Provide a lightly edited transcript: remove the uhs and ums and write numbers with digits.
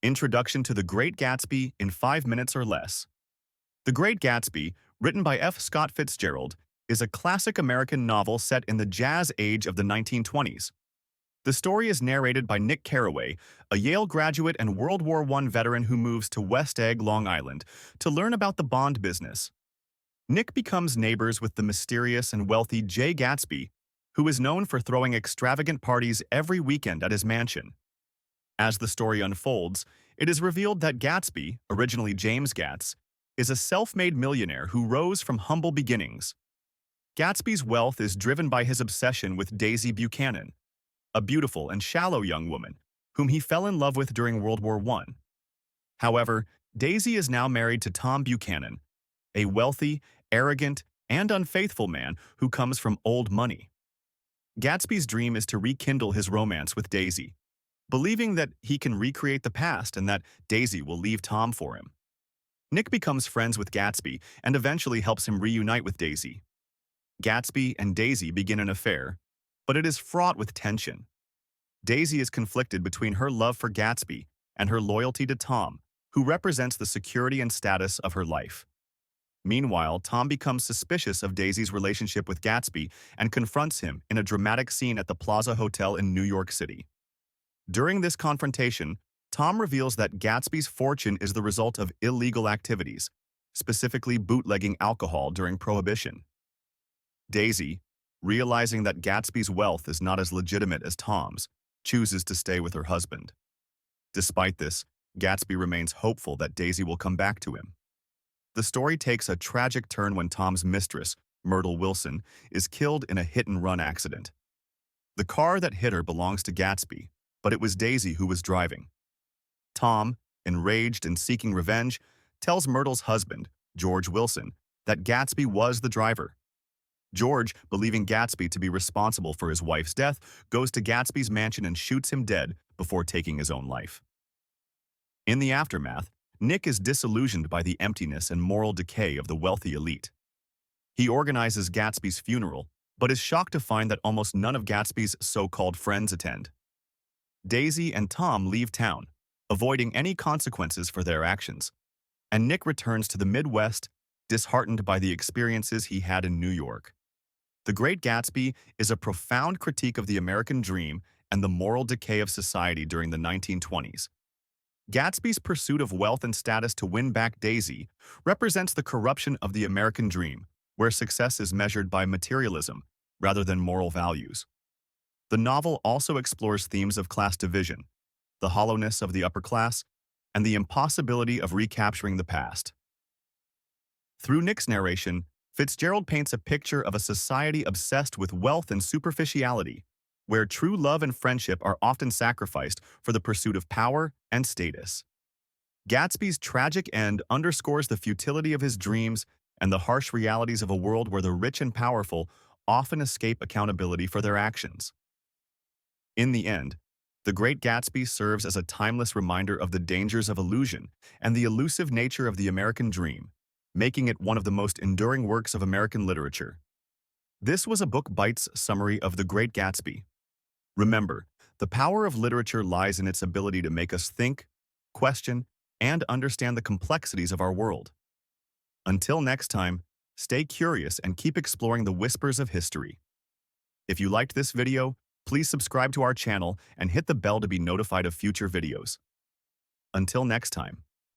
Introduction to The Great Gatsby in 5 minutes or less. The Great Gatsby, written by F. Scott Fitzgerald, is a classic American novel set in the jazz age of the 1920s. The story is narrated by Nick Carraway, a Yale graduate and World War I veteran who moves to West Egg, Long Island, to learn about the bond business. Nick becomes neighbors with the mysterious and wealthy Jay Gatsby, who is known for throwing extravagant parties every weekend at his mansion. As the story unfolds, it is revealed that Gatsby, originally James Gatz, is a self-made millionaire who rose from humble beginnings. Gatsby's wealth is driven by his obsession with Daisy Buchanan, a beautiful and shallow young woman whom he fell in love with during World War I. However, Daisy is now married to Tom Buchanan, a wealthy, arrogant, and unfaithful man who comes from old money. Gatsby's dream is to rekindle his romance with Daisy, believing that he can recreate the past and that Daisy will leave Tom for him. Nick becomes friends with Gatsby and eventually helps him reunite with Daisy. Gatsby and Daisy begin an affair, but it is fraught with tension. Daisy is conflicted between her love for Gatsby and her loyalty to Tom, who represents the security and status of her life. Meanwhile, Tom becomes suspicious of Daisy's relationship with Gatsby and confronts him in a dramatic scene at the Plaza Hotel in New York City. During this confrontation, Tom reveals that Gatsby's fortune is the result of illegal activities, specifically bootlegging alcohol during Prohibition. Daisy, realizing that Gatsby's wealth is not as legitimate as Tom's, chooses to stay with her husband. Despite this, Gatsby remains hopeful that Daisy will come back to him. The story takes a tragic turn when Tom's mistress, Myrtle Wilson, is killed in a hit-and-run accident. The car that hit her belongs to Gatsby, but it was Daisy who was driving. Tom, enraged and seeking revenge, tells Myrtle's husband, George Wilson, that Gatsby was the driver. George, believing Gatsby to be responsible for his wife's death, goes to Gatsby's mansion and shoots him dead before taking his own life. In the aftermath, Nick is disillusioned by the emptiness and moral decay of the wealthy elite. He organizes Gatsby's funeral, but is shocked to find that almost none of Gatsby's so-called friends attend. Daisy and Tom leave town, avoiding any consequences for their actions, and Nick returns to the Midwest, disheartened by the experiences he had in New York. The Great Gatsby is a profound critique of the American dream and the moral decay of society during the 1920s. Gatsby's pursuit of wealth and status to win back Daisy represents the corruption of the American dream, where success is measured by materialism rather than moral values. The novel also explores themes of class division, the hollowness of the upper class, and the impossibility of recapturing the past. Through Nick's narration, Fitzgerald paints a picture of a society obsessed with wealth and superficiality, where true love and friendship are often sacrificed for the pursuit of power and status. Gatsby's tragic end underscores the futility of his dreams and the harsh realities of a world where the rich and powerful often escape accountability for their actions. In the end, The Great Gatsby serves as a timeless reminder of the dangers of illusion and the elusive nature of the American dream, making it one of the most enduring works of American literature. This was a Book Bites summary of The Great Gatsby. Remember, the power of literature lies in its ability to make us think, question, and understand the complexities of our world. Until next time, stay curious and keep exploring the whispers of history. If you liked this video, please subscribe to our channel and hit the bell to be notified of future videos. Until next time.